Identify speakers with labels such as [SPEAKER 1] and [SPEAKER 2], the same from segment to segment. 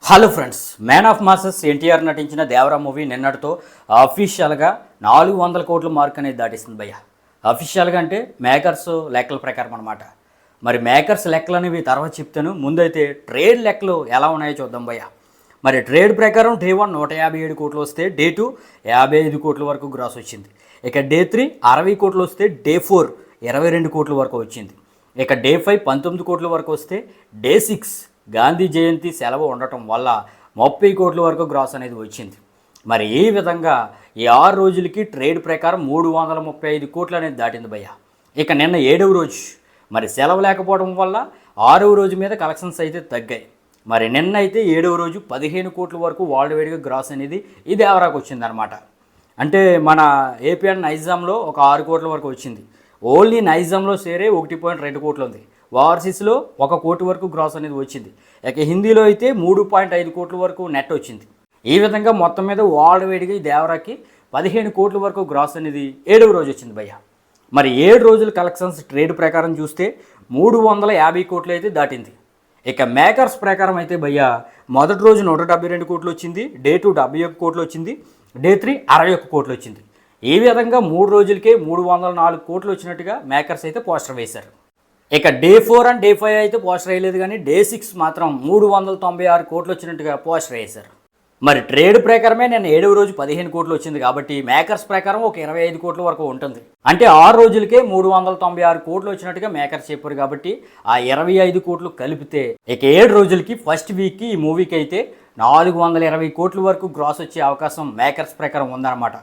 [SPEAKER 1] Hello friends, man of masses NTR నటించిన Devara movie నిన్నటితో అఫీషియల్గా 400 కోట్ల మార్క్ అనేది దాటిస్తుంది భయ్య. అఫీషియల్గా అంటే మేకర్స్ లెక్కల ప్రకారం అనమాట. మరి మేకర్స్ లెక్కలు అనేవి తర్వాత చెప్తాను. ముందైతే ట్రేడ్ లెక్కలు ఎలా ఉన్నాయో చూద్దాం భయ్య. మరి ట్రేడ్ ప్రకారం డే 1 157 కోట్లు వస్తే డే 2 55 కోట్ల వరకు గ్రాస్ వచ్చింది. ఇక డే 3 60 కోట్లు వస్తే డే 4 22 కోట్ల వరకు వచ్చింది. ఇక డే 5 19 కోట్ల వరకు వస్తే డే 6 గాంధీ జయంతి సెలవు ఉండటం వల్ల 30 కోట్ల వరకు గ్రాస్ అనేది వచ్చింది. మరి ఈ విధంగా ఈ 6 రోజులకి ట్రేడ్ ప్రకారం 335 కోట్లు అనేది దాటింది భయ్య. ఇక నిన్న 7వ రోజు మరి సెలవు లేకపోవడం వల్ల 6వ రోజు మీద కలెక్షన్స్ అయితే తగ్గాయి. మరి నిన్న అయితే 7వ రోజు 15 కోట్ల వరకు వరల్డ్ వైడ్గా గ్రాస్ అనేది ఇది ఎవరాకు వచ్చిందనమాట. అంటే మన ఏపీఎన్ నైజాంలో ఒక 6 కోట్ల వరకు వచ్చింది. ఓన్లీ నైజాంలో సేరే 1.2 కోట్లు ఉంది. ఓవర్సీస్లో 1 కోటి వరకు గ్రాస్ అనేది వచ్చింది. ఇక హిందీలో అయితే 3.5 కోట్ల వరకు నెట్ వచ్చింది. ఈ విధంగా మొత్తం మీద వరల్డ్ వైడ్గా ఈ దేవరాకి 15 కోట్ల వరకు గ్రాస్ అనేది 7వ రోజు వచ్చింది భయ్య. మరి 7 రోజుల కలెక్షన్స్ ట్రేడ్ ప్రకారం చూస్తే 350 కోట్లు అయితే దాటింది. ఇక మేకర్స్ ప్రకారం అయితే భయ్య మొదటి రోజు 172 కోట్లు వచ్చింది, డే 2 71 కోట్లు వచ్చింది, డే 3 61 కోట్లు వచ్చింది. ఈ విధంగా 3 రోజులకే 304 కోట్లు వచ్చినట్టుగా మేకర్స్ అయితే పోస్టర్ వేశారు. ఇక డే 4 అండ్ డే 5 అయితే పోస్టర్ వేయలేదు, కానీ డే 6 మాత్రం 396 కోట్లు వచ్చినట్టుగా పోస్టర్ వేశారు. మరి ట్రేడ్ ప్రకారమే నేను 7వ రోజు 15 కోట్లు వచ్చింది కాబట్టి మేకర్స్ ప్రకారం ఒక 25 కోట్ల వరకు ఉంటుంది. అంటే 6 రోజులకే 396 కోట్లు వచ్చినట్టుగా మేకర్స్ చెప్పారు కాబట్టి ఆ 25 కోట్లు కలిపితే ఇక 7 రోజులకి ఫస్ట్ వీక్కి ఈ మూవీకి అయితే 420 కోట్ల వరకు గ్రాస్ వచ్చే అవకాశం మేకర్స్ ప్రకారం ఉందన్నమాట.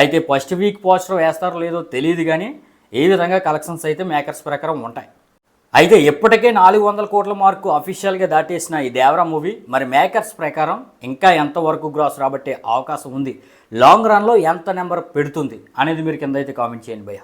[SPEAKER 1] అయితే ఫస్ట్ వీక్ పోస్టర్ వేస్తారో లేదో తెలియదు, కానీ ఈ విధంగా కలెక్షన్స్ అయితే మేకర్స్ ప్రకారం ఉంటాయి. అయితే ఇప్పటికే 400 కోట్ల మార్కు అఫీషియల్గా దాటేసిన ఈ దేవరా మూవీ మరి మేకర్స్ ప్రకారం ఇంకా ఎంతవరకు గ్రాస్ రాబట్టే అవకాశం ఉంది, లాంగ్ రన్లో ఎంత నెంబర్ పెడుతుంది అనేది మీరు కింద అయితే కామెంట్ చేయండి భయ్య.